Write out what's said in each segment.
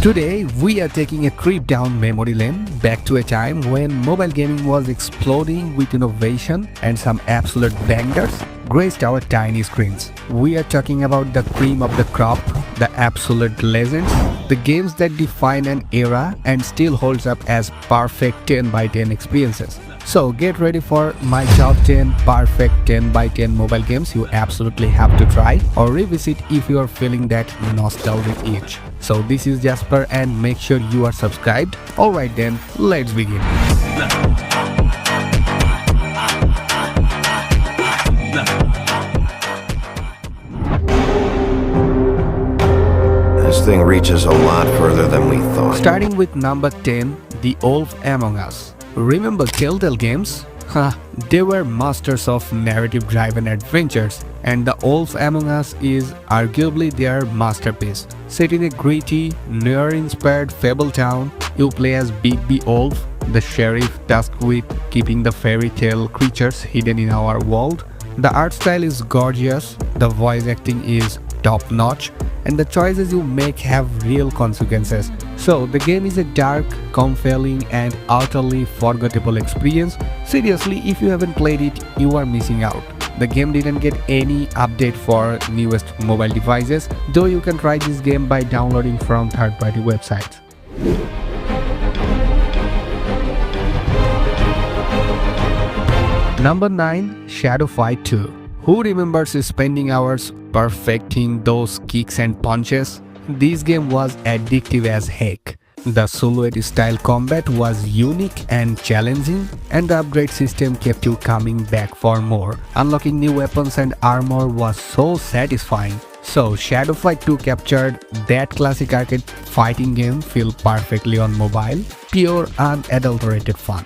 Today, we are taking a trip down memory lane back to a time when mobile gaming was exploding with innovation and some absolute bangers graced our tiny screens. We are talking about the cream of the crop, the absolute legends, the games that define an era and still holds up as perfect 10 by 10 experiences. So get ready for my top 10 perfect 10 by 10 mobile games you absolutely have to try or revisit if you are feeling that nostalgic itch. So this is Jasper and make sure you are subscribed. Alright then, let's begin. This thing reaches a lot further than we thought. Starting with number 10, The Wolf Among Us. Remember Telltale Games? They were masters of narrative-driven adventures, and The Wolf Among Us is arguably their masterpiece. Set in a gritty, noir-inspired fable town, you play as Bigby Wolf, the sheriff tasked with keeping the fairy tale creatures hidden in our world. The art style is gorgeous, the voice acting is top-notch, and the choices you make have real consequences. So the game is a dark, compelling and utterly forgettable experience. Seriously, if you haven't played it, you are missing out. The game didn't get any update for newest mobile devices, though you can try this game by downloading from third-party websites. Number 9. Shadow Fight 2. Who remembers spending hours perfecting those kicks and punches? This game was addictive as heck. The silhouette style combat was unique and challenging, and the upgrade system kept you coming back for more. Unlocking new weapons and armor was so satisfying. So Shadow Fight 2 captured that classic arcade fighting game feel perfectly on mobile, pure unadulterated fun.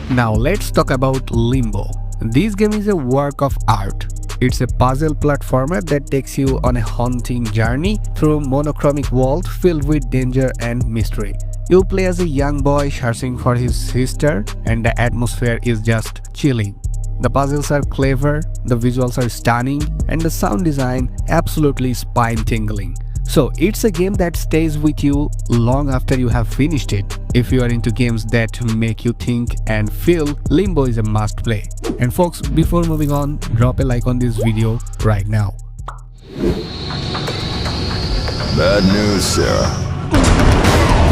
Now let's talk about Limbo. This game is a work of art. It's a puzzle platformer that takes you on a haunting journey through a monochromatic world filled with danger and mystery. You play as a young boy searching for his sister, and the atmosphere is just chilling. The puzzles are clever, the visuals are stunning, and the sound design absolutely spine-tingling. So it's a game that stays with you long after you have finished it. If you are into games that make you think and feel, Limbo is a must play. And folks, before moving on, drop a like on this video right now. Bad news, Sarah.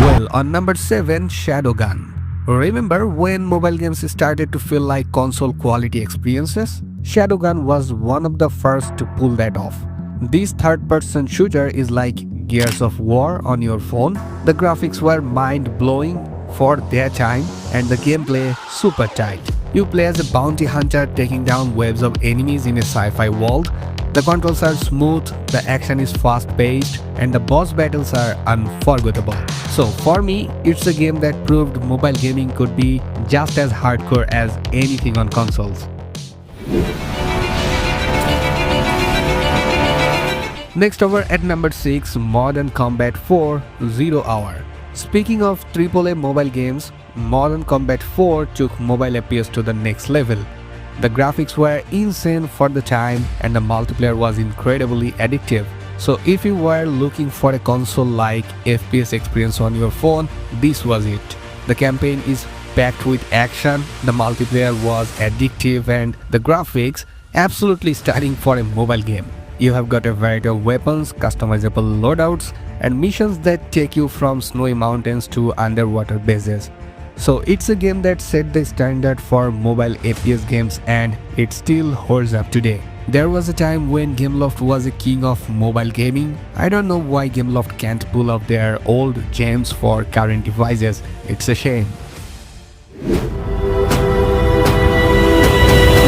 Well, on number 7, Shadowgun. Remember when mobile games started to feel like console quality experiences? Shadowgun was one of the first to pull that off. This third-person shooter is like Gears of War on your phone. The graphics were mind-blowing for their time and the gameplay super tight. You play as a bounty hunter taking down waves of enemies in a sci-fi world. The controls are smooth, the action is fast-paced, and the boss battles are unforgettable. So for me, it's a game that proved mobile gaming could be just as hardcore as anything on consoles. Next over at number 6, Modern Combat 4 Zero Hour. Speaking of AAA mobile games, Modern Combat 4 took mobile FPS to the next level. The graphics were insane for the time and the multiplayer was incredibly addictive. So if you were looking for a console-like FPS experience on your phone, this was it. The campaign is packed with action, the multiplayer was addictive and the graphics absolutely stunning for a mobile game. You have got a variety of weapons, customizable loadouts, and missions that take you from snowy mountains to underwater bases. So it's a game that set the standard for mobile FPS games and it still holds up today. There was a time when Gameloft was a king of mobile gaming. I don't know why Gameloft can't pull off their old gems for current devices. It's a shame.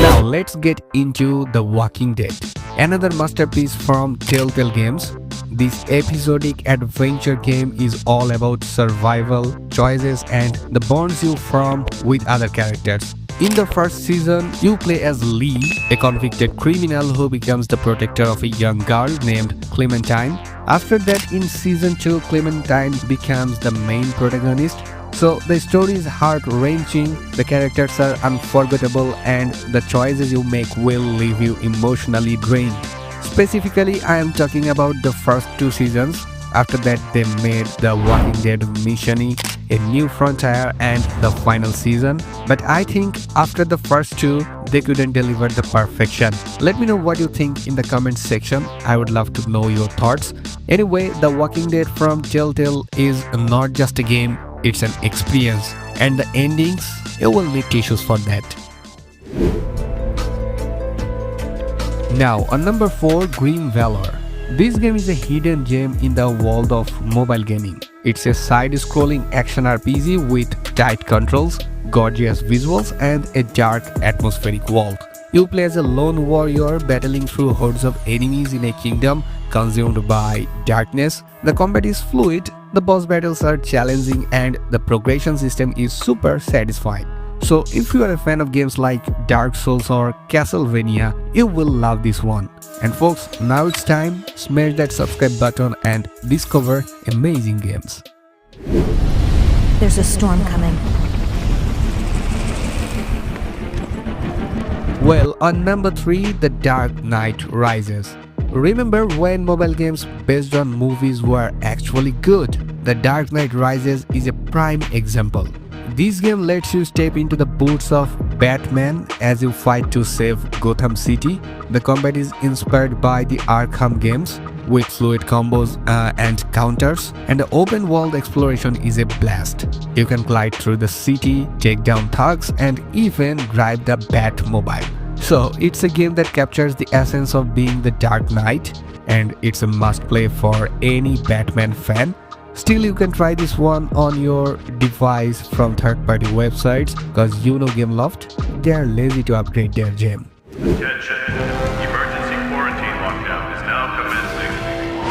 Now let's get into The Walking Dead. Another masterpiece from Telltale Games. This episodic adventure game is all about survival, choices, and the bonds you form with other characters. In the first season, you play as Lee, a convicted criminal who becomes the protector of a young girl named Clementine. After that, in season 2, Clementine becomes the main protagonist. So the story is heart-wrenching, the characters are unforgettable, and the choices you make will leave you emotionally drained. Specifically, I am talking about the first 2 seasons. After that, they made The Walking Dead Mission: A New Frontier and the final season. But I think after the first two, they couldn't deliver the perfection. Let me know what you think in the comment section. I would love to know your thoughts. Anyway, The Walking Dead from Telltale is not just a game, it's an experience. And the endings, you will need tissues for that. Now, on number 4, Grim Valor. This game is a hidden gem in the world of mobile gaming. It's a side-scrolling action RPG with tight controls, gorgeous visuals, and a dark atmospheric world. You play as a lone warrior battling through hordes of enemies in a kingdom consumed by darkness. The combat is fluid, the boss battles are challenging, and the progression system is super satisfying. So if you are a fan of games like Dark Souls or Castlevania, you will love this one. And folks, now it's time, smash that subscribe button and discover amazing games. There's a storm coming. Well, on number 3, The Dark Knight Rises. Remember when mobile games based on movies were actually good? The Dark Knight Rises is a prime example. This game lets you step into the boots of Batman as you fight to save Gotham City. The combat is inspired by the Arkham games with fluid combos and counters, and the open world exploration is a blast. You can glide through the city, take down thugs, and even drive the Batmobile. So it's a game that captures the essence of being the Dark Knight, and it's a must-play for any Batman fan. Still, you can try this one on your device from third-party websites because Gameloft, they are lazy to upgrade their gem. Attention! Emergency quarantine lockdown is now commencing.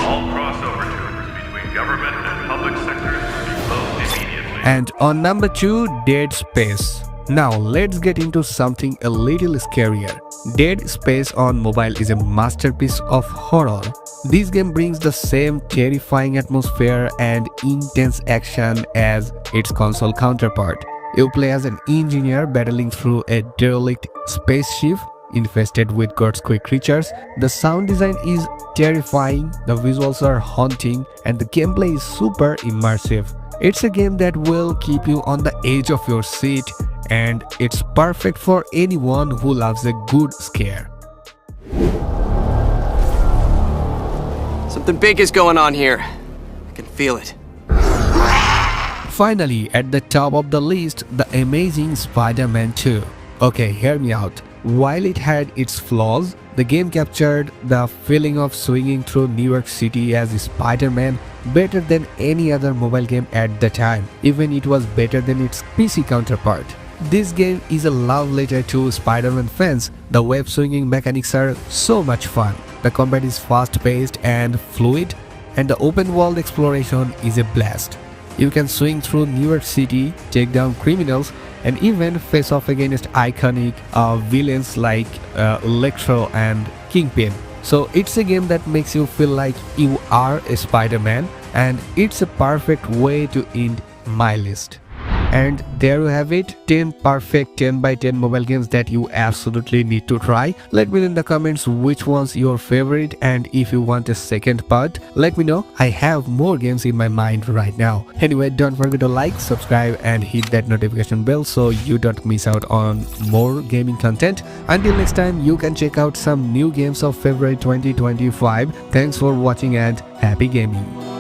All crossover tours between government and public sectors will be closed immediately. And on number 2, Dead Space. Now let's get into something a little scarier. Dead Space on mobile is a masterpiece of horror. This game brings the same terrifying atmosphere and intense action as its console counterpart. You play as an engineer battling through a derelict spaceship infested with Godsquake creatures. The sound design is terrifying, the visuals are haunting, and the gameplay is super immersive. It's a game that will keep you on the edge of your seat, and it's perfect for anyone who loves a good scare. Something big is going on here. I can feel it. Finally, at the top of the list, The Amazing Spider-Man 2. Okay, hear me out. While it had its flaws, the game captured the feeling of swinging through New York City as Spider-Man better than any other mobile game at the time. Even it was better than its PC counterpart. This game is a love letter to Spider-Man fans. The web swinging mechanics are so much fun. The combat is fast-paced and fluid, and the open world exploration is a blast. You can swing through New York City, take down criminals, and even face off against iconic villains like Electro and Kingpin. So it's a game that makes you feel like you are a Spider-Man, and it's a perfect way to end my list. And there you have it, 10 perfect 10 by 10 mobile games that you absolutely need to try. Let me know in the comments which one's your favorite, and if you want a second part, let me know. I have more games in my mind right now. Anyway, don't forget to like, subscribe, and hit that notification bell so you don't miss out on more gaming content. Until next time, you can check out some new games of February 2025. Thanks for watching and happy gaming.